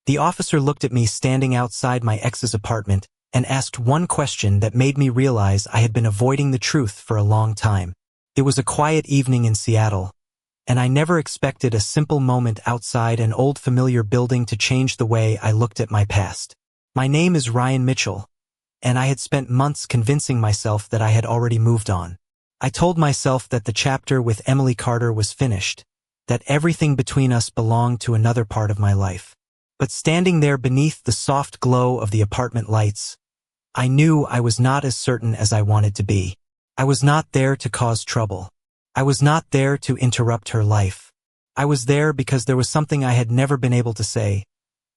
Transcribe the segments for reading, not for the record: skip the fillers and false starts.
The officer looked at me standing outside my ex's apartment and asked one question that made me realize I had been avoiding the truth for a long time. It was a quiet evening in Seattle, and I never expected a simple moment outside an old familiar building to change the way I looked at my past. My name is Ryan Mitchell, and I had spent months convincing myself that I had already moved on. I told myself that the chapter with Emily Carter was finished, that everything between us belonged to another part of my life. But standing there beneath the soft glow of the apartment lights, I knew I was not as certain as I wanted to be. I was not there to cause trouble. I was not there to interrupt her life. I was there because there was something I had never been able to say,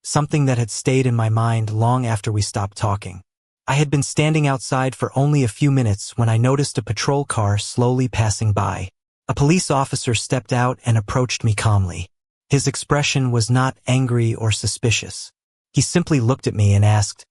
something that had stayed in my mind long after we stopped talking. I had been standing outside for only a few minutes when I noticed a patrol car slowly passing by. A police officer stepped out and approached me calmly. His expression was not angry or suspicious. He simply looked at me and asked,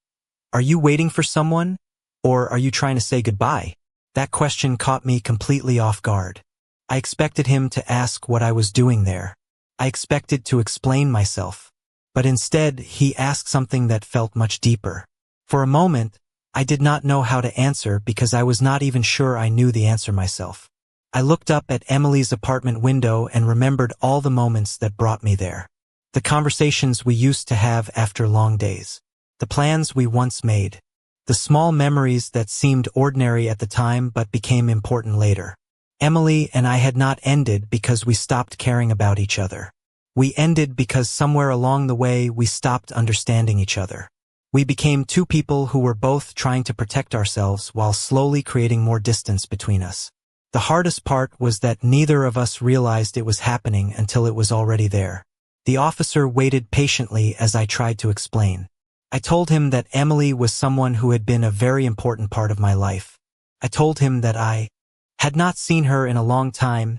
"Are you waiting for someone, or are you trying to say goodbye?" That question caught me completely off guard. I expected him to ask what I was doing there. I expected to explain myself. But instead, he asked something that felt much deeper. For a moment, I did not know how to answer because I was not even sure I knew the answer myself. I looked up at Emily's apartment window and remembered all the moments that brought me there. The conversations we used to have after long days. The plans we once made. The small memories that seemed ordinary at the time but became important later. Emily and I had not ended because we stopped caring about each other. We ended because somewhere along the way we stopped understanding each other. We became two people who were both trying to protect ourselves while slowly creating more distance between us. The hardest part was that neither of us realized it was happening until it was already there. The officer waited patiently as I tried to explain. I told him that Emily was someone who had been a very important part of my life. I told him that I had not seen her in a long time,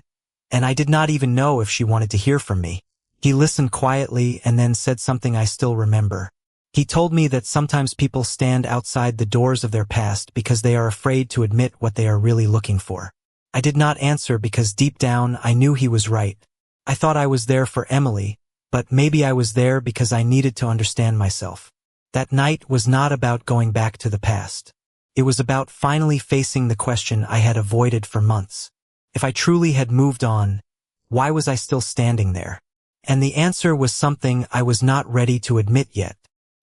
and I did not even know if she wanted to hear from me. He listened quietly and then said something I still remember. He told me that sometimes people stand outside the doors of their past because they are afraid to admit what they are really looking for. I did not answer because deep down I knew he was right. I thought I was there for Emily, but maybe I was there because I needed to understand myself. That night was not about going back to the past. It was about finally facing the question I had avoided for months. If I truly had moved on, why was I still standing there? And the answer was something I was not ready to admit yet.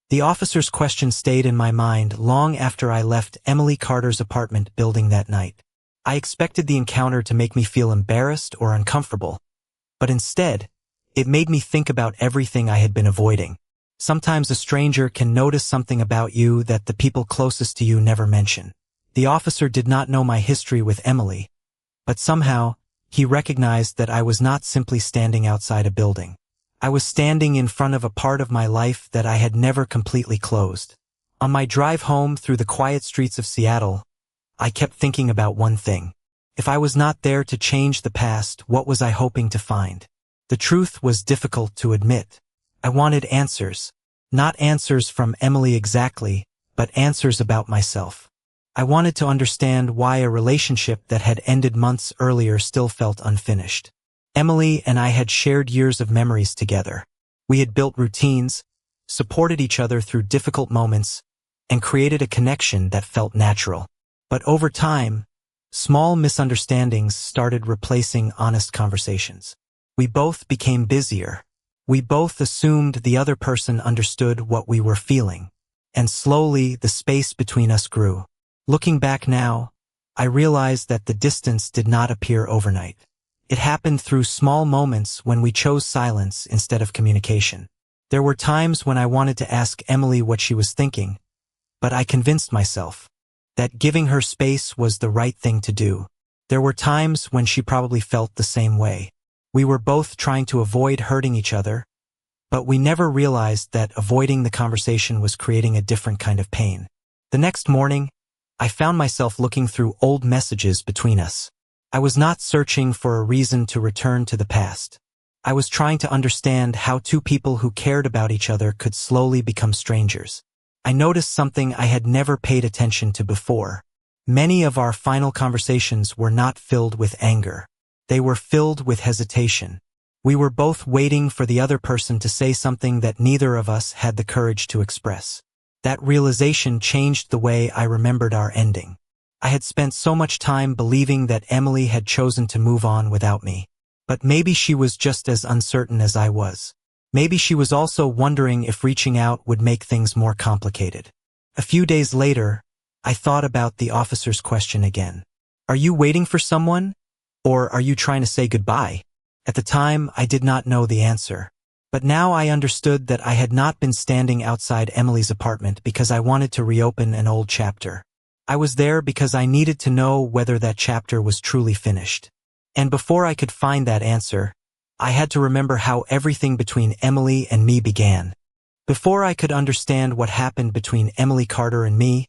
The officer's question stayed in my mind long after I left Emily Carter's apartment building that night. I expected the encounter to make me feel embarrassed or uncomfortable, but instead, it made me think about everything I had been avoiding. Sometimes a stranger can notice something about you that the people closest to you never mention. The officer did not know my history with Emily, but somehow, he recognized that I was not simply standing outside a building. I was standing in front of a part of my life that I had never completely closed. On my drive home through the quiet streets of Seattle, I kept thinking about one thing. If I was not there to change the past, what was I hoping to find? The truth was difficult to admit. I wanted answers. Not answers from Emily exactly, but answers about myself. I wanted to understand why a relationship that had ended months earlier still felt unfinished. Emily and I had shared years of memories together. We had built routines, supported each other through difficult moments, and created a connection that felt natural. But over time, small misunderstandings started replacing honest conversations. We both became busier. We both assumed the other person understood what we were feeling, and slowly the space between us grew. Looking back now, I realized that the distance did not appear overnight. It happened through small moments when we chose silence instead of communication. There were times when I wanted to ask Emily what she was thinking, but I convinced myself that giving her space was the right thing to do. There were times when she probably felt the same way. We were both trying to avoid hurting each other, but we never realized that avoiding the conversation was creating a different kind of pain. The next morning, I found myself looking through old messages between us. I was not searching for a reason to return to the past. I was trying to understand how two people who cared about each other could slowly become strangers. I noticed something I had never paid attention to before. Many of our final conversations were not filled with anger. They were filled with hesitation. We were both waiting for the other person to say something that neither of us had the courage to express. That realization changed the way I remembered our ending. I had spent so much time believing that Emily had chosen to move on without me. But maybe she was just as uncertain as I was. Maybe she was also wondering if reaching out would make things more complicated. A few days later, I thought about the officer's question again. Are you waiting for someone? Or are you trying to say goodbye? At the time, I did not know the answer. But now I understood that I had not been standing outside Emily's apartment because I wanted to reopen an old chapter. I was there because I needed to know whether that chapter was truly finished. And before I could find that answer, I had to remember how everything between Emily and me began. Before I could understand what happened between Emily Carter and me,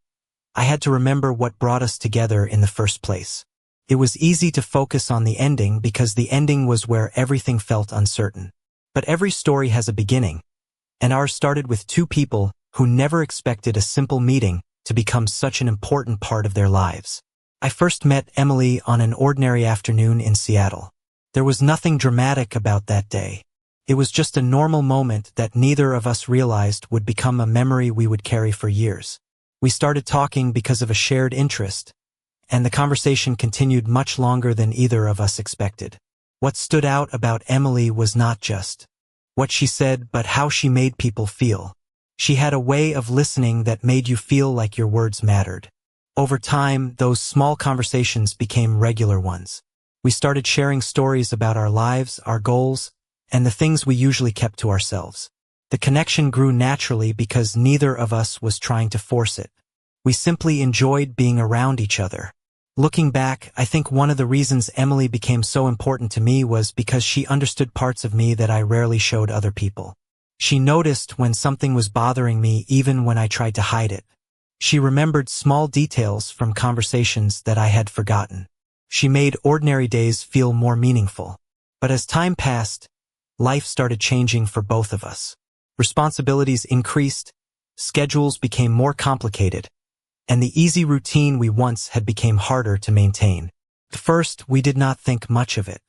I had to remember what brought us together in the first place. It was easy to focus on the ending because the ending was where everything felt uncertain. But every story has a beginning, and ours started with two people who never expected a simple meeting to become such an important part of their lives. I first met Emily on an ordinary afternoon in Seattle. There was nothing dramatic about that day. It was just a normal moment that neither of us realized would become a memory we would carry for years. We started talking because of a shared interest, and the conversation continued much longer than either of us expected. What stood out about Emily was not just what she said, but how she made people feel. She had a way of listening that made you feel like your words mattered. Over time, those small conversations became regular ones. We started sharing stories about our lives, our goals, and the things we usually kept to ourselves. The connection grew naturally because neither of us was trying to force it. We simply enjoyed being around each other. Looking back, I think one of the reasons Emily became so important to me was because she understood parts of me that I rarely showed other people. She noticed when something was bothering me even when I tried to hide it. She remembered small details from conversations that I had forgotten. She made ordinary days feel more meaningful. But as time passed, life started changing for both of us. Responsibilities increased, schedules became more complicated, and the easy routine we once had became harder to maintain. At first, we did not think much of it.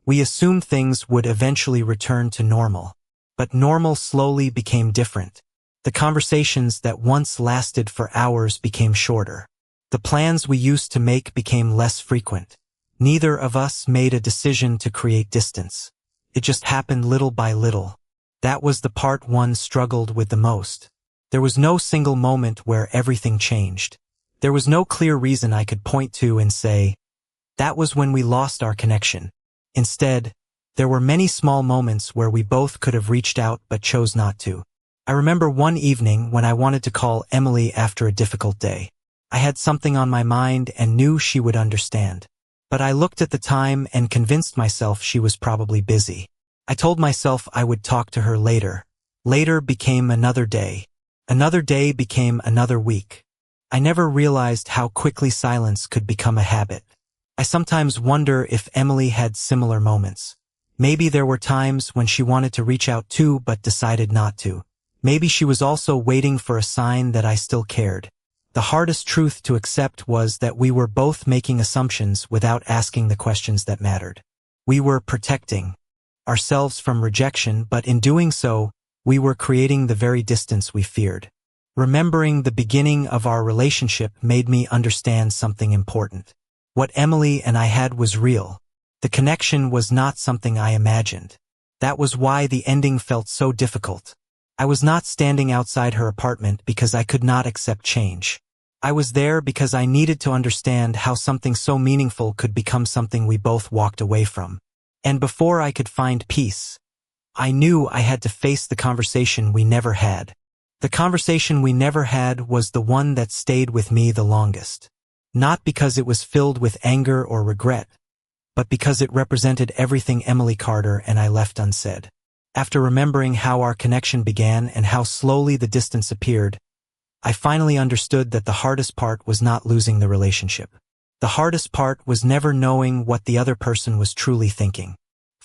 We assumed things would eventually return to normal. But normal slowly became different. The conversations that once lasted for hours became shorter. The plans we used to make became less frequent. Neither of us made a decision to create distance. It just happened little by little. That was the part one struggled with the most. There was no single moment where everything changed. There was no clear reason I could point to and say, that was when we lost our connection. Instead, there were many small moments where we both could have reached out but chose not to. I remember one evening when I wanted to call Emily after a difficult day. I had something on my mind and knew she would understand. But I looked at the time and convinced myself she was probably busy. I told myself I would talk to her later. Later became another day. Another day became another week. I never realized how quickly silence could become a habit. I sometimes wonder if Emily had similar moments. Maybe there were times when she wanted to reach out too but decided not to. Maybe she was also waiting for a sign that I still cared. The hardest truth to accept was that we were both making assumptions without asking the questions that mattered. We were protecting ourselves from rejection, but in doing so, we were creating the very distance we feared. Remembering the beginning of our relationship made me understand something important. What Emily and I had was real. The connection was not something I imagined. That was why the ending felt so difficult. I was not standing outside her apartment because I could not accept change. I was there because I needed to understand how something so meaningful could become something we both walked away from. And before I could find peace, I knew I had to face the conversation we never had. The conversation we never had was the one that stayed with me the longest. Not because it was filled with anger or regret, but because it represented everything Emily Carter and I left unsaid. After remembering how our connection began and how slowly the distance appeared, I finally understood that the hardest part was not losing the relationship. The hardest part was never knowing what the other person was truly thinking.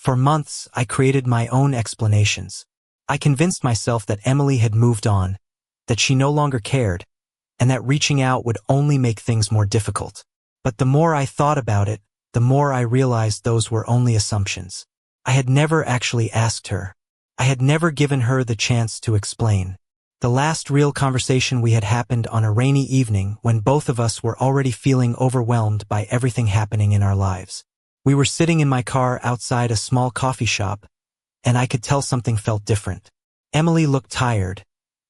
For months, I created my own explanations. I convinced myself that Emily had moved on, that she no longer cared, and that reaching out would only make things more difficult. But the more I thought about it, the more I realized those were only assumptions. I had never actually asked her. I had never given her the chance to explain. The last real conversation we had happened on a rainy evening when both of us were already feeling overwhelmed by everything happening in our lives. We were sitting in my car outside a small coffee shop, and I could tell something felt different. Emily looked tired,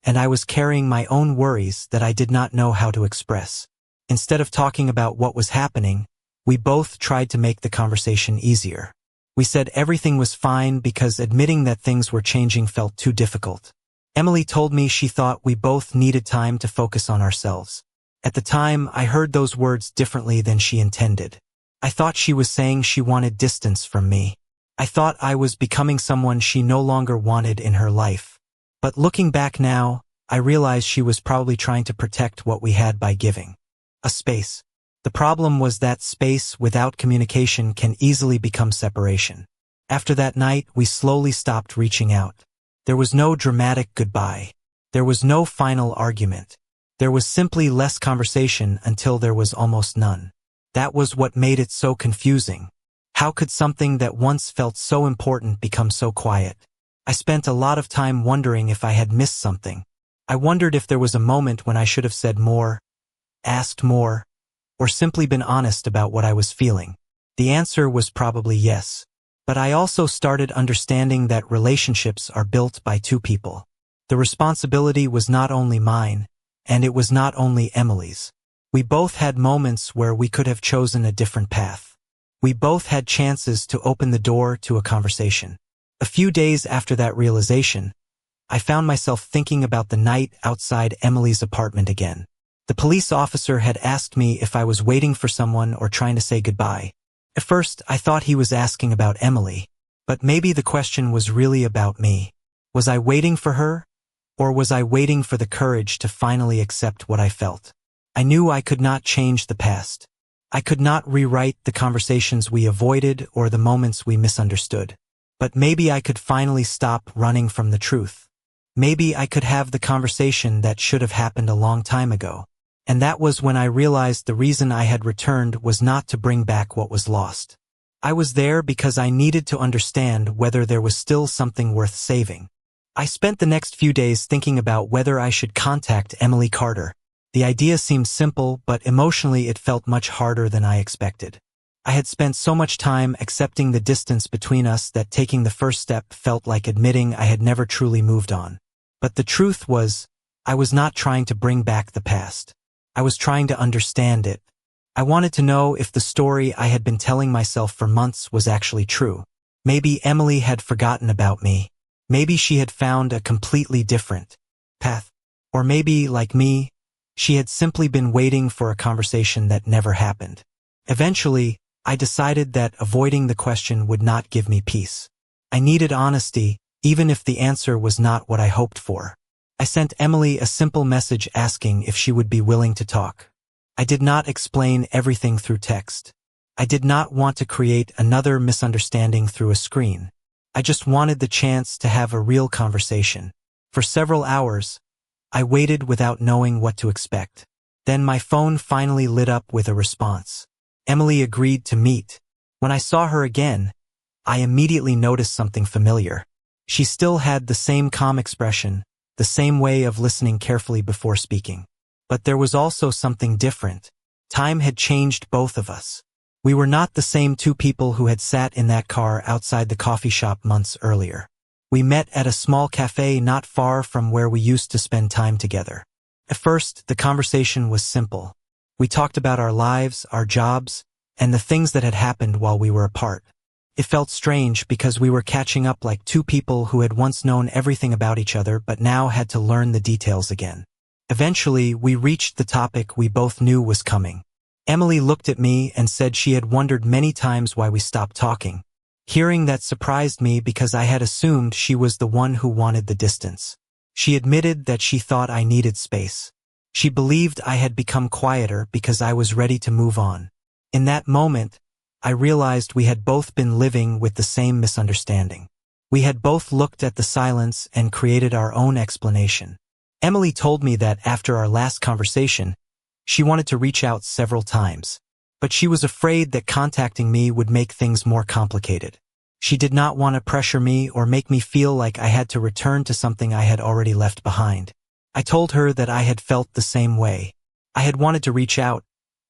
and I was carrying my own worries that I did not know how to express. Instead of talking about what was happening, we both tried to make the conversation easier. We said everything was fine because admitting that things were changing felt too difficult. Emily told me she thought we both needed time to focus on ourselves. At the time, I heard those words differently than she intended. I thought she was saying she wanted distance from me. I thought I was becoming someone she no longer wanted in her life. But looking back now, I realized she was probably trying to protect what we had by giving a space. The problem was that space without communication can easily become separation. After that night, we slowly stopped reaching out. There was no dramatic goodbye. There was no final argument. There was simply less conversation until there was almost none. That was what made it so confusing. How could something that once felt so important become so quiet? I spent a lot of time wondering if I had missed something. I wondered if there was a moment when I should have said more, asked more, or simply been honest about what I was feeling. The answer was probably yes. But I also started understanding that relationships are built by two people. The responsibility was not only mine, and it was not only Emily's. We both had moments where we could have chosen a different path. We both had chances to open the door to a conversation. A few days after that realization, I found myself thinking about the night outside Emily's apartment again. The police officer had asked me if I was waiting for someone or trying to say goodbye. At first, I thought he was asking about Emily, but maybe the question was really about me. Was I waiting for her, or was I waiting for the courage to finally accept what I felt? I knew I could not change the past. I could not rewrite the conversations we avoided or the moments we misunderstood. But maybe I could finally stop running from the truth. Maybe I could have the conversation that should have happened a long time ago. And that was when I realized the reason I had returned was not to bring back what was lost. I was there because I needed to understand whether there was still something worth saving. I spent the next few days thinking about whether I should contact Emily Carter. The idea seemed simple, but emotionally it felt much harder than I expected. I had spent so much time accepting the distance between us that taking the first step felt like admitting I had never truly moved on. But the truth was, I was not trying to bring back the past. I was trying to understand it. I wanted to know if the story I had been telling myself for months was actually true. Maybe Emily had forgotten about me. Maybe she had found a completely different path. Or maybe, like me, she had simply been waiting for a conversation that never happened. Eventually, I decided that avoiding the question would not give me peace. I needed honesty, even if the answer was not what I hoped for. I sent Emily a simple message asking if she would be willing to talk. I did not explain everything through text. I did not want to create another misunderstanding through a screen. I just wanted the chance to have a real conversation. For several hours, I waited without knowing what to expect. Then my phone finally lit up with a response. Emily agreed to meet. When I saw her again, I immediately noticed something familiar. She still had the same calm expression, the same way of listening carefully before speaking. But there was also something different. Time had changed both of us. We were not the same two people who had sat in that car outside the coffee shop months earlier. We met at a small cafe not far from where we used to spend time together. At first, the conversation was simple. We talked about our lives, our jobs, and the things that had happened while we were apart. It felt strange because we were catching up like two people who had once known everything about each other but now had to learn the details again. Eventually, we reached the topic we both knew was coming. Emily looked at me and said she had wondered many times why we stopped talking. Hearing that surprised me because I had assumed she was the one who wanted the distance. She admitted that she thought I needed space. She believed I had become quieter because I was ready to move on. In that moment, I realized we had both been living with the same misunderstanding. We had both looked at the silence and created our own explanation. Emily told me that after our last conversation, she wanted to reach out several times, but she was afraid that contacting me would make things more complicated. She did not want to pressure me or make me feel like I had to return to something I had already left behind. I told her that I had felt the same way. I had wanted to reach out,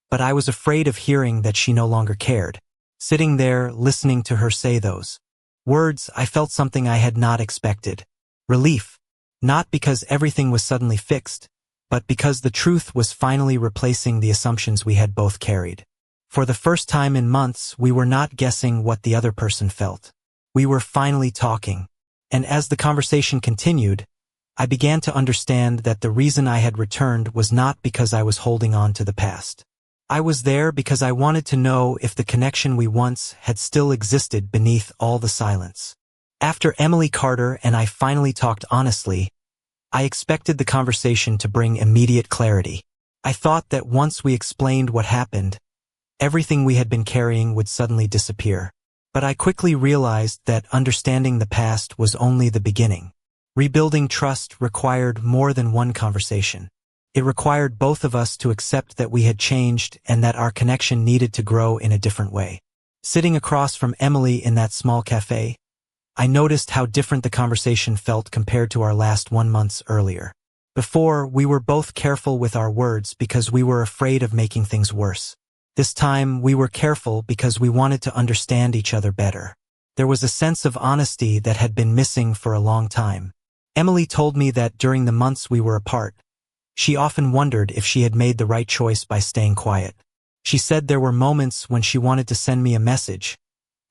but I was afraid of hearing that she no longer cared. Sitting there, listening to her say those words, I felt something I had not expected. Relief. Not because everything was suddenly fixed, but because the truth was finally replacing the assumptions we had both carried. For the first time in months, we were not guessing what the other person felt. We were finally talking. And as the conversation continued, I began to understand that the reason I had returned was not because I was holding on to the past. I was there because I wanted to know if the connection we once had still existed beneath all the silence. After Emily Carter and I finally talked honestly, I expected the conversation to bring immediate clarity. I thought that once we explained what happened, everything we had been carrying would suddenly disappear. But I quickly realized that understanding the past was only the beginning. Rebuilding trust required more than one conversation. It required both of us to accept that we had changed and that our connection needed to grow in a different way. Sitting across from Emily in that small cafe, I noticed how different the conversation felt compared to our last 1 month earlier. Before, we were both careful with our words because we were afraid of making things worse. This time, we were careful because we wanted to understand each other better. There was a sense of honesty that had been missing for a long time. Emily told me that during the months we were apart, she often wondered if she had made the right choice by staying quiet. She said there were moments when she wanted to send me a message,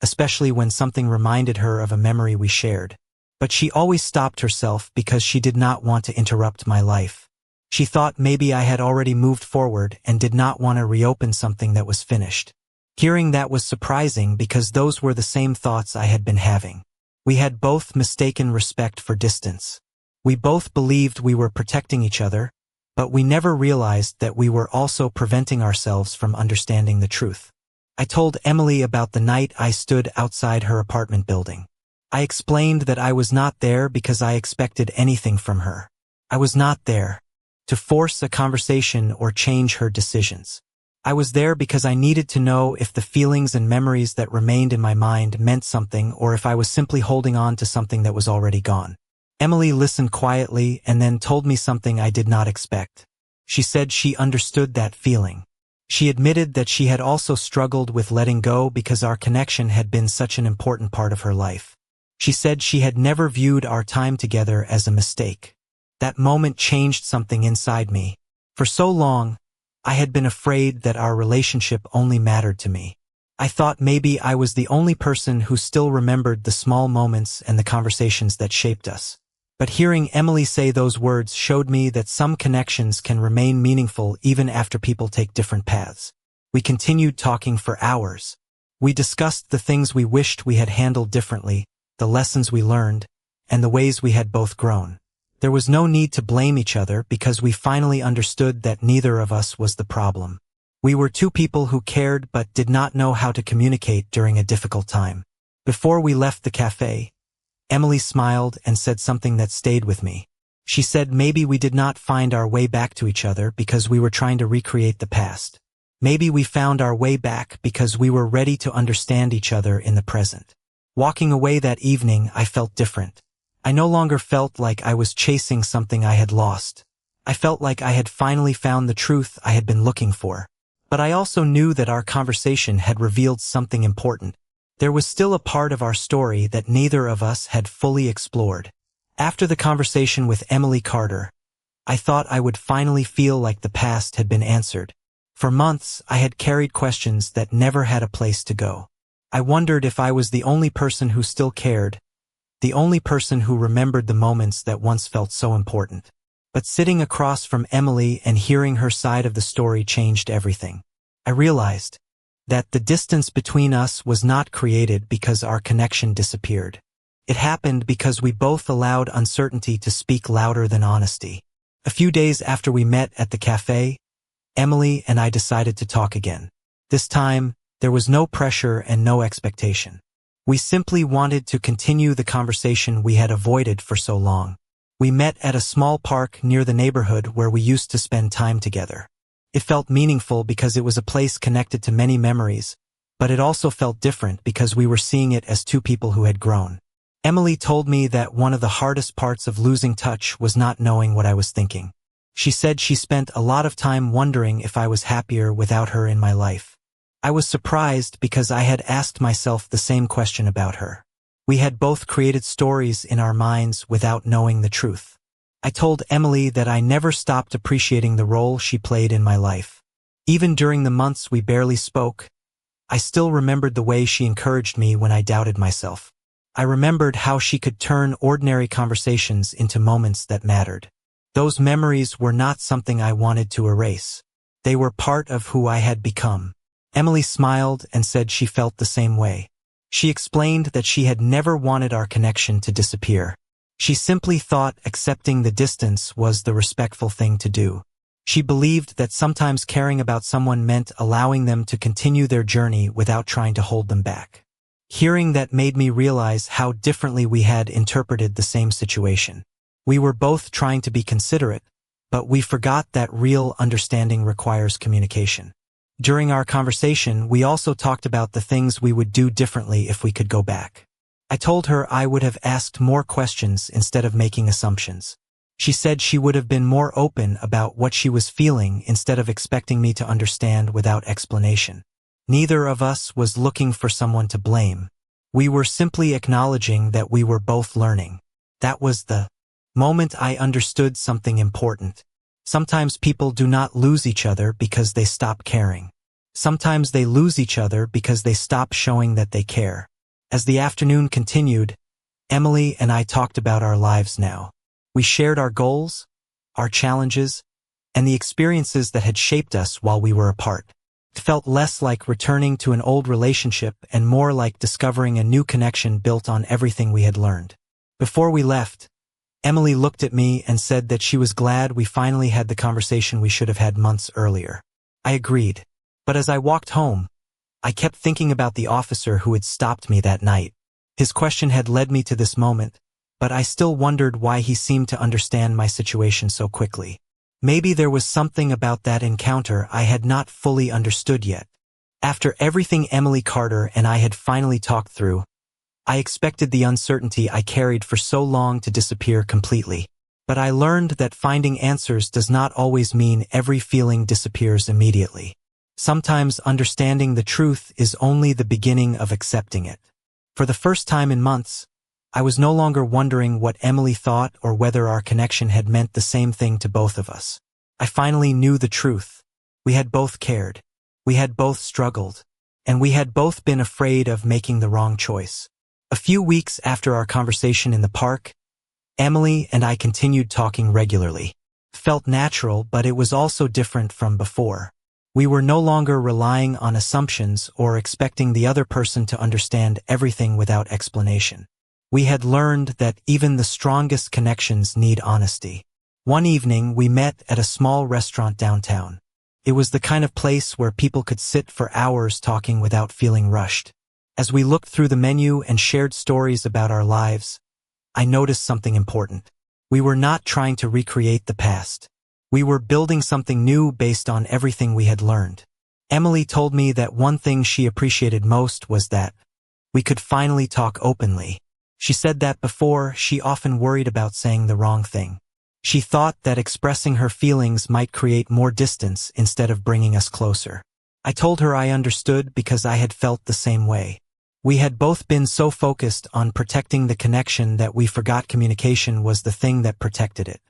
especially when something reminded her of a memory we shared. But she always stopped herself because she did not want to interrupt my life. She thought maybe I had already moved forward and did not want to reopen something that was finished. Hearing that was surprising because those were the same thoughts I had been having. We had both mistaken respect for distance. We both believed we were protecting each other, but we never realized that we were also preventing ourselves from understanding the truth. I told Emily about the night I stood outside her apartment building. I explained that I was not there because I expected anything from her. I was not there to force a conversation or change her decisions. I was there because I needed to know if the feelings and memories that remained in my mind meant something or if I was simply holding on to something that was already gone. Emily listened quietly and then told me something I did not expect. She said she understood that feeling. She admitted that she had also struggled with letting go because our connection had been such an important part of her life. She said she had never viewed our time together as a mistake. That moment changed something inside me. For so long, I had been afraid that our relationship only mattered to me. I thought maybe I was the only person who still remembered the small moments and the conversations that shaped us. But hearing Emily say those words showed me that some connections can remain meaningful even after people take different paths. We continued talking for hours. We discussed the things we wished we had handled differently, the lessons we learned, and the ways we had both grown. There was no need to blame each other because we finally understood that neither of us was the problem. We were two people who cared but did not know how to communicate during a difficult time. Before we left the cafe, Emily smiled and said something that stayed with me. She said maybe we did not find our way back to each other because we were trying to recreate the past. Maybe we found our way back because we were ready to understand each other in the present. Walking away that evening, I felt different. I no longer felt like I was chasing something I had lost. I felt like I had finally found the truth I had been looking for. But I also knew that our conversation had revealed something important. There was still a part of our story that neither of us had fully explored. After the conversation with Emily Carter, I thought I would finally feel like the past had been answered. For months, I had carried questions that never had a place to go. I wondered if I was the only person who still cared, the only person who remembered the moments that once felt so important. But sitting across from Emily and hearing her side of the story changed everything. I realized that the distance between us was not created because our connection disappeared. It happened because we both allowed uncertainty to speak louder than honesty. A few days after we met at the cafe, Emily and I decided to talk again. This time, there was no pressure and no expectation. We simply wanted to continue the conversation we had avoided for so long. We met at a small park near the neighborhood where we used to spend time together. It felt meaningful because it was a place connected to many memories, but it also felt different because we were seeing it as two people who had grown. Emily told me that one of the hardest parts of losing touch was not knowing what I was thinking. She said she spent a lot of time wondering if I was happier without her in my life. I was surprised because I had asked myself the same question about her. We had both created stories in our minds without knowing the truth. I told Emily that I never stopped appreciating the role she played in my life. Even during the months we barely spoke, I still remembered the way she encouraged me when I doubted myself. I remembered how she could turn ordinary conversations into moments that mattered. Those memories were not something I wanted to erase. They were part of who I had become. Emily smiled and said she felt the same way. She explained that she had never wanted our connection to disappear. She simply thought accepting the distance was the respectful thing to do. She believed that sometimes caring about someone meant allowing them to continue their journey without trying to hold them back. Hearing that made me realize how differently we had interpreted the same situation. We were both trying to be considerate, but we forgot that real understanding requires communication. During our conversation, we also talked about the things we would do differently if we could go back. I told her I would have asked more questions instead of making assumptions. She said she would have been more open about what she was feeling instead of expecting me to understand without explanation. Neither of us was looking for someone to blame. We were simply acknowledging that we were both learning. That was the moment I understood something important. Sometimes people do not lose each other because they stop caring. Sometimes they lose each other because they stop showing that they care. As the afternoon continued, Emily and I talked about our lives now. We shared our goals, our challenges, and the experiences that had shaped us while we were apart. It felt less like returning to an old relationship and more like discovering a new connection built on everything we had learned. Before we left, Emily looked at me and said that she was glad we finally had the conversation we should have had months earlier. I agreed. But as I walked home, I kept thinking about the officer who had stopped me that night. His question had led me to this moment, but I still wondered why he seemed to understand my situation so quickly. Maybe there was something about that encounter I had not fully understood yet. After everything Emily Carter and I had finally talked through, I expected the uncertainty I carried for so long to disappear completely. But I learned that finding answers does not always mean every feeling disappears immediately. Sometimes understanding the truth is only the beginning of accepting it. For the first time in months, I was no longer wondering what Emily thought or whether our connection had meant the same thing to both of us. I finally knew the truth. We had both cared. We had both struggled. And we had both been afraid of making the wrong choice. A few weeks after our conversation in the park, Emily and I continued talking regularly. It felt natural, but it was also different from before. We were no longer relying on assumptions or expecting the other person to understand everything without explanation. We had learned that even the strongest connections need honesty. One evening, we met at a small restaurant downtown. It was the kind of place where people could sit for hours talking without feeling rushed. As we looked through the menu and shared stories about our lives, I noticed something important. We were not trying to recreate the past. We were building something new based on everything we had learned. Emily told me that one thing she appreciated most was that we could finally talk openly. She said that before, she often worried about saying the wrong thing. She thought that expressing her feelings might create more distance instead of bringing us closer. I told her I understood because I had felt the same way. We had both been so focused on protecting the connection that we forgot communication was the thing that protected it.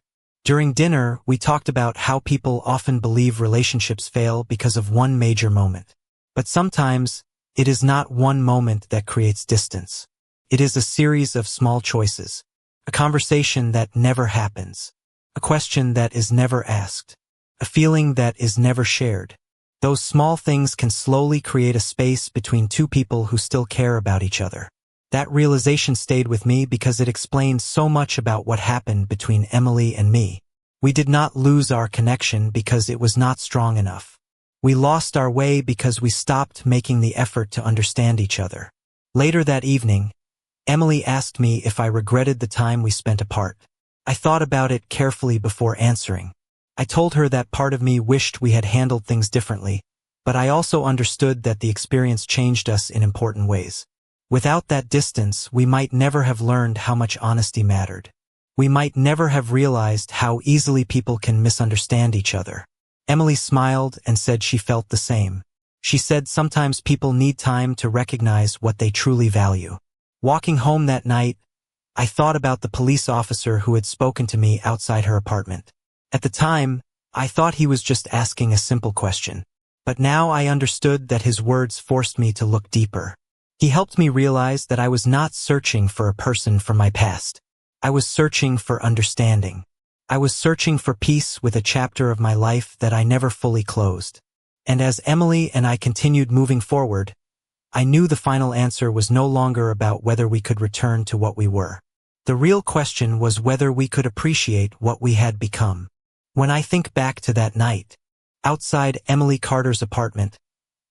During dinner, we talked about how people often believe relationships fail because of one major moment. But sometimes, it is not one moment that creates distance. It is a series of small choices. A conversation that never happens. A question that is never asked. A feeling that is never shared. Those small things can slowly create a space between two people who still care about each other. That realization stayed with me because it explained so much about what happened between Emily and me. We did not lose our connection because it was not strong enough. We lost our way because we stopped making the effort to understand each other. Later that evening, Emily asked me if I regretted the time we spent apart. I thought about it carefully before answering. I told her that part of me wished we had handled things differently, but I also understood that the experience changed us in important ways. Without that distance, we might never have learned how much honesty mattered. We might never have realized how easily people can misunderstand each other. Emily smiled and said she felt the same. She said sometimes people need time to recognize what they truly value. Walking home that night, I thought about the police officer who had spoken to me outside her apartment. At the time, I thought he was just asking a simple question. But now I understood that his words forced me to look deeper. He helped me realize that I was not searching for a person from my past. I was searching for understanding. I was searching for peace with a chapter of my life that I never fully closed. And as Emily and I continued moving forward, I knew the final answer was no longer about whether we could return to what we were. The real question was whether we could appreciate what we had become. When I think back to that night, outside Emily Carter's apartment,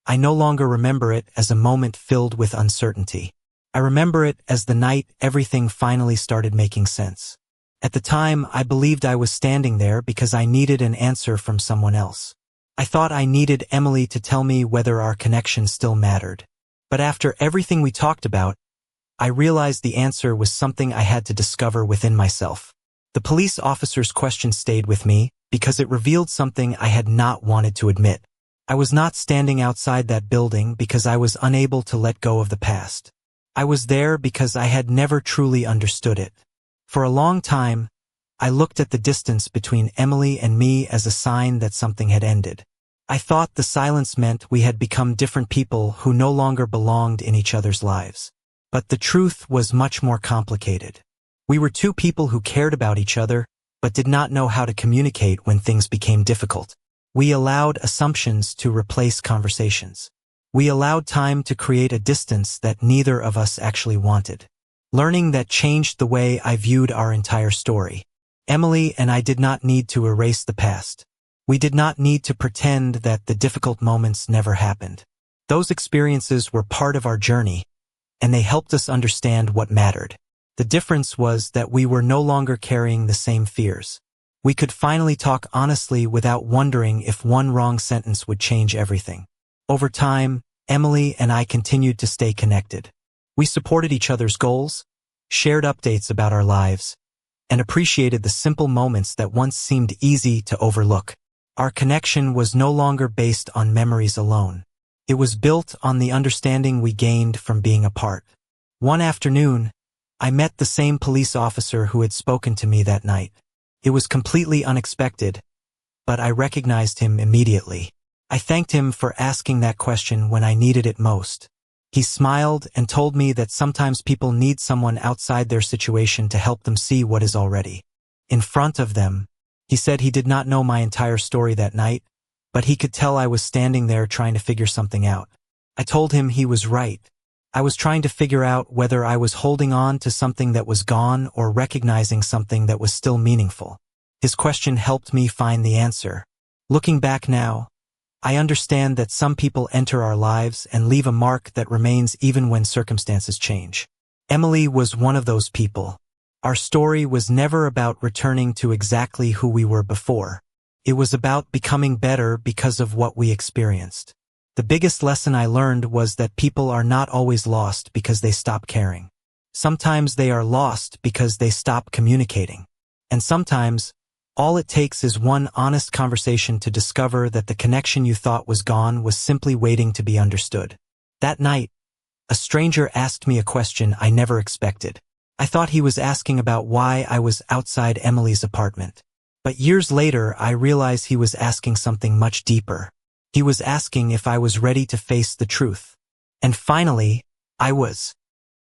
I no longer remember it as a moment filled with uncertainty. I remember it as the night everything finally started making sense. At the time, I believed I was standing there because I needed an answer from someone else. I thought I needed Emily to tell me whether our connection still mattered. But after everything we talked about, I realized the answer was something I had to discover within myself. The police officer's question stayed with me because it revealed something I had not wanted to admit. I was not standing outside that building because I was unable to let go of the past. I was there because I had never truly understood it. For a long time, I looked at the distance between Emily and me as a sign that something had ended. I thought the silence meant we had become different people who no longer belonged in each other's lives. But the truth was much more complicated. We were two people who cared about each other, but did not know how to communicate when things became difficult. We allowed assumptions to replace conversations. We allowed time to create a distance that neither of us actually wanted. Learning that changed the way I viewed our entire story. Emily and I did not need to erase the past. We did not need to pretend that the difficult moments never happened. Those experiences were part of our journey, and they helped us understand what mattered. The difference was that we were no longer carrying the same fears. We could finally talk honestly without wondering if one wrong sentence would change everything. Over time, Emily and I continued to stay connected. We supported each other's goals, shared updates about our lives, and appreciated the simple moments that once seemed easy to overlook. Our connection was no longer based on memories alone. It was built on the understanding we gained from being apart. One afternoon, I met the same police officer who had spoken to me that night. It was completely unexpected, but I recognized him immediately. I thanked him for asking that question when I needed it most. He smiled and told me that sometimes people need someone outside their situation to help them see what is already in front of them. He said he did not know my entire story that night, but he could tell I was standing there trying to figure something out. I told him he was right. I was trying to figure out whether I was holding on to something that was gone or recognizing something that was still meaningful. His question helped me find the answer. Looking back now, I understand that some people enter our lives and leave a mark that remains even when circumstances change. Emily was one of those people. Our story was never about returning to exactly who we were before. It was about becoming better because of what we experienced. The biggest lesson I learned was that people are not always lost because they stop caring. Sometimes they are lost because they stop communicating. And sometimes, all it takes is one honest conversation to discover that the connection you thought was gone was simply waiting to be understood. That night, a stranger asked me a question I never expected. I thought he was asking about why I was outside Emily's apartment. But years later, I realized he was asking something much deeper. He was asking if I was ready to face the truth. And finally, I was.